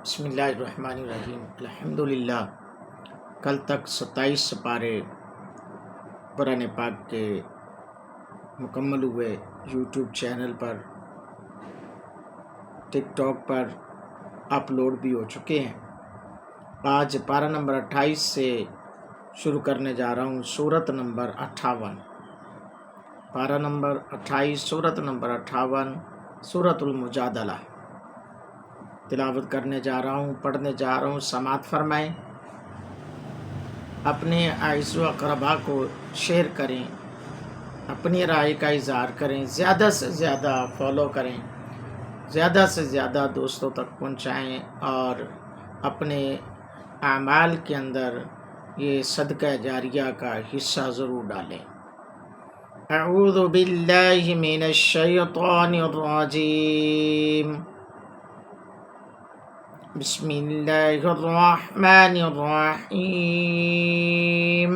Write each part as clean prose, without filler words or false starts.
बिस्मिल्लाहिर्रहमानिर्रहीम अल्हम्दुलिल्लाह। कल तक 27 पारे कुरान पाक के मुकम्मल हुए। यूट्यूब चैनल पर, टिकटॉक पर अपलोड भी हो चुके हैं। आज पारा नंबर 28 से शुरू करने जा रहा हूँ। सूरत नंबर 58, पारा नंबर 28, सूरत नंबर 58, सूरतुल मुजादला तिलावत करने जा रहा हूँ, पढ़ने जा रहा हूँ। समात फरमाएं। अपने आइज़ व अक़रबा को शेयर करें, अपनी राय का इज़हार करें, ज़्यादा से ज़्यादा फॉलो करें, ज़्यादा से ज़्यादा दोस्तों तक पहुँचाएं और अपने आमाल के अंदर ये सदका जारिया का हिस्सा ज़रूर डालें। अऊज़ु बिल्लाहि मिनश शैतानिर रजीम। बिस्मिल्लाहिर्रहमानिर्रहीम।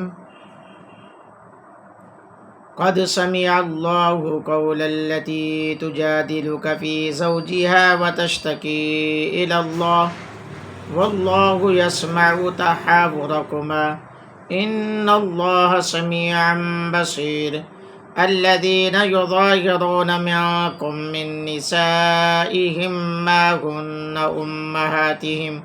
क़द समिअल्लाहु क़ौलल्लती तुजादिलुका फ़ी ज़ौजिहा व तश्तकी इलल्लाह वल्लाहु यस्मअु तहावुरकुमा इन्नल्लाहा समीअन बसीर। الذين يظاهرون منكم من نسائهم ما هن أمهاتهم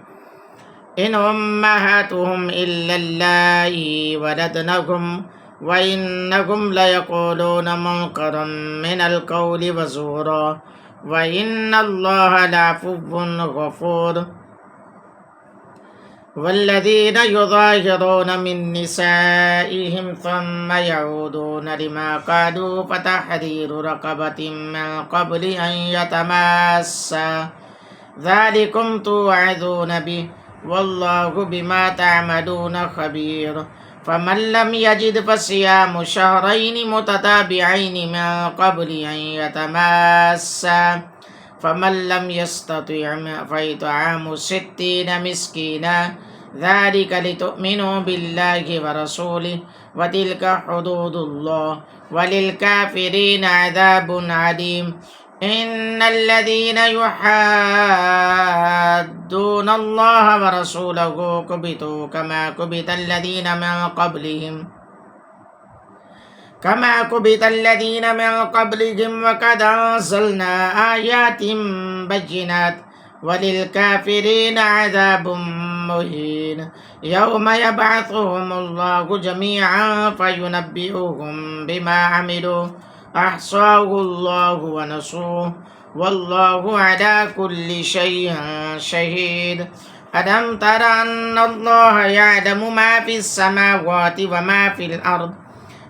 إن أمهاتهم إلا اللائي ولدنهم وإنهم ليقولون منكرا من القول وزورا وإن الله لعفو غفور. والذين يظاهرون من نسائهم ثم يعودون لما قالوا فتحرير رقبة من قبل أن يتماسا ذلكم توعظون به والله بما تعملون خبير. فمن لم يجد فصيام شهرين متتابعين من قبل أن يتماسا فمن لم يستطع فإطعام 60 مسكينا ذلك لتؤمنوا بالله ورسوله وتلك حدود الله وللكافرين عذاب عليم. إن الذين يحادون الله ورسوله كبتوا كما كبت الذين من قبلهم وقد أنزلنا آيات بينات وللكافرين عذاب مهين. يوم يبعثهم الله جميعا فينبئهم بما عملوا أحصاه الله ونسوه والله على كل شيء شهيد. ألم تر أن الله يعلم ما في السماوات وما في الأرض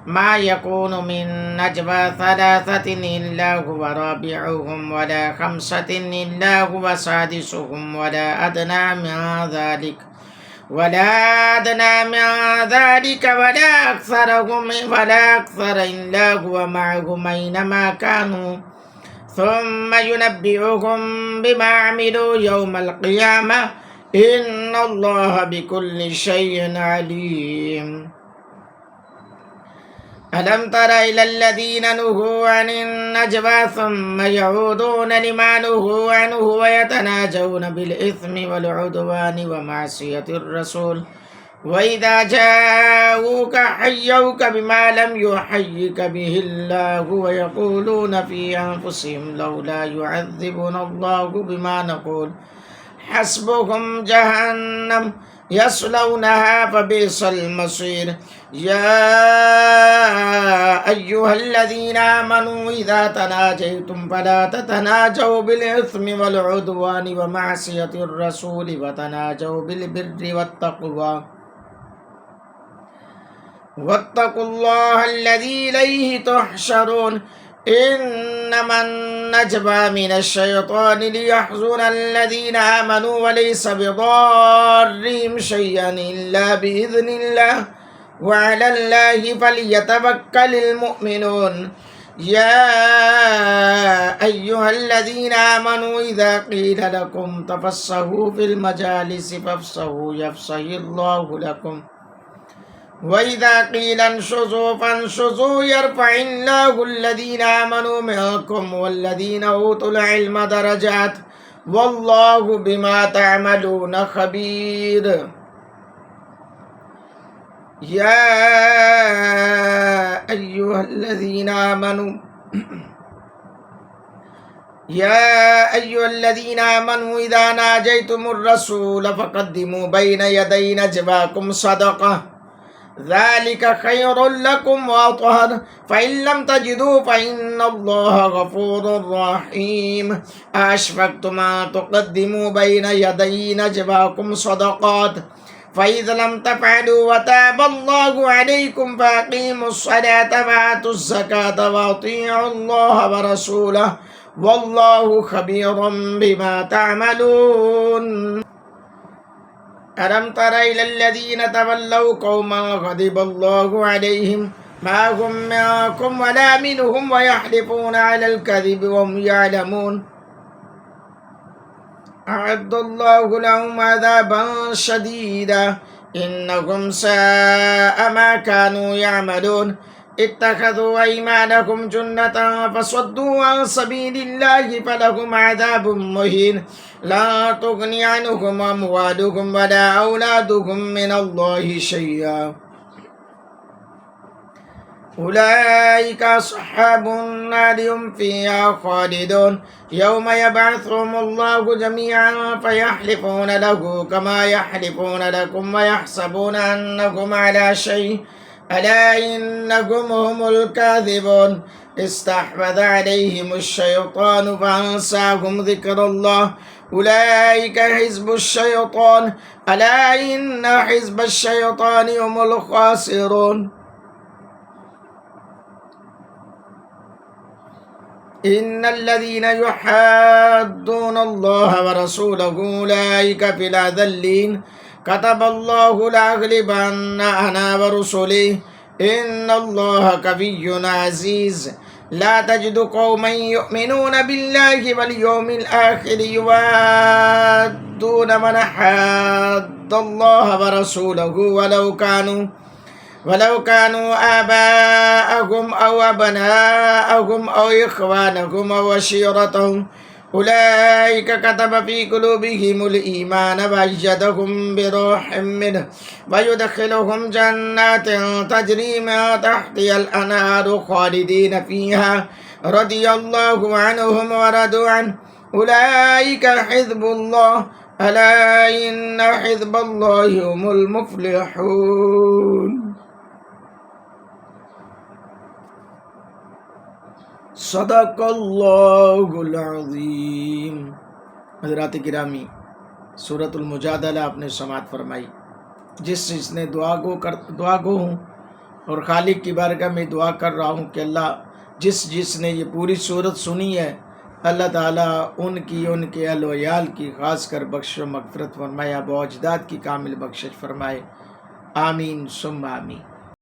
ما يكون من نجوى 3 إلا هو رابعهم ولا 5 إلا هو سادسهم ولا أدنى من ذلك ولا أكثر إلا هو معهم أينما كانوا ثم ينبئهم بما عملوا يوم القيامة إن الله بكل شيء عليم. ألم تر إلى الذين نهوا عن النجوى ثم يعودون لما نهوا عنه ويتناجون بالإثم والعدوان ومعصية الرسول وإذا جاءوك حيوك بما لم يحيك به الله ويقولون في أنفسهم لولا يعذبنا الله بما نقول حسبهم جهنم يصلونها فبئس المصير. يا أيها الذين آمنوا إذا تناجيتم فلا تتناجوا بالإثم والعدوان ومعصية الرسول وتناجوا بالبر والتقوى واتقوا الله الذي إليه تحشرون. إنما النجوى من الشيطان ليحزن الذين آمنوا وليس بضارهم شيئا إلا بإذن الله وعلى الله فليتوكل المؤمنون. يا أيها الذين آمنوا إذا قيل لكم تفسحوا في المجالس فافسحوا يفسح الله لكم وإذا قيل انشزوا فانشزوا يرفع الله الذين آمنوا منكم والذين أوتوا العلم درجات वल्लाहु बिमा तअमलून खबीर। या अय्युहल्लज़ीना आमनू इज़ा नाजयतुमुर रसूल फ़क़द्दिमू बैन यदै नजवाकुम सदक़ह ज़ालिका खैरुल लकुम व अत्हर फ़इन लम तजिदू फ़इन्नल्लाहा गफ़ूरुर रहीम। अशफ़क़्तुम अन तुक़द्दिमू बैन यदै नजवाकुम सदक़ात फ़इज़ लम तफ़अलू व ताबल्लाहु अलैकुम फ़अक़ीमुस्सलात व आतुज़्ज़कात व अतीउल्लाह व रसूलह वल्लाहु खबीरुम बिमा तअमलून। अलम तर इलल्लज़ीना तवल्लव कौमन ग़ज़िबल्लाहु अलैहिम मा हुम मिनकुम वला मिनहुम व यहलिफूना अलल कज़िबि व हुम यअलमून। अअद्दल्लाहु लहुम अज़ाबन शदीदा इन्नहुम साअ मा कानू यअमलून। इत्तखज़ू अयमानहुम जुन्नतन फसद्दू अन सबीलिल्लाहि फलहुम अज़ाबुम मुहीन। ला तुग़नी अन्हुम अमवालुहुम वला औलादुहुम मिनल्लाहि शैय्आ। उलाइका अस्हाबुन नारि हुम फ़ीहा ख़ालिदून। यौम यबअथुहुमुल्लाहु जमीअन फ़यहलिफ़ून लहु कमा यहलिफ़ून लकुम व यहसबून अन्नहुम अला शै'इन अला इन्नहुम हुमुल काज़िबून। इस्तहवज़ अलैहिमुश्शैतानु फ़अंसाहुम ज़िक्रुल्लाह उलाइका हिज़्बुश्शैतान अला इन्न हिज़्बश्शैतानि हुमुल ख़ासिरून। इन्नल्लज़ीना युहाद्दूनल्लाह व रसूलहु उलाइका फ़िल अज़ल्लीन। कतबल्लाहु लअग़लिबन्ना अना व रुसुली इन्नल्लाहा कविय्युन अज़ीज़। ला तजिदु कौमन युमिनून बिल्लाहि वल यौमिल आखिर युवाद्दून मन हाद्दल्लाह व रसूलहु वलौ कानू आबाअहुम औ अबनाअहुम औ इख़वानहुम औ अशीरतहुम उलाइका कतब फ़ी क़ुलूबिहिमुल ईमान व अय्यदहुम बिरूहिम मिन्हु व युदख़िलुहुम जन्नातिन तजरी मिन तहतिहल अनहारु ख़ालिदीन फ़ीहा रदियल्लाहु अन्हुम व रदू अन्हु उलाइका हिज़्बुल्लाह अला इन्न हिज़्बल्लाहि हुमुल मुफ़्लिहून। सदक़ल्लाहुल अज़ीम। हज़रात गिरामी, सूरतुल मुजादला आपने समाअत फरमाई। जिसने दुआ गो हूँ और खालिक की बारगाह में दुआ कर रहा हूँ कि अल्लाह जिसने ये पूरी सूरत सुनी है, अल्लाह ताला उनके अहल व याल की ख़ास कर बख्श मग़फ़िरत फरमाए, आबा अजदाद की कामिल बख्शिश फरमाए। आमीन सुम्मा आमीन।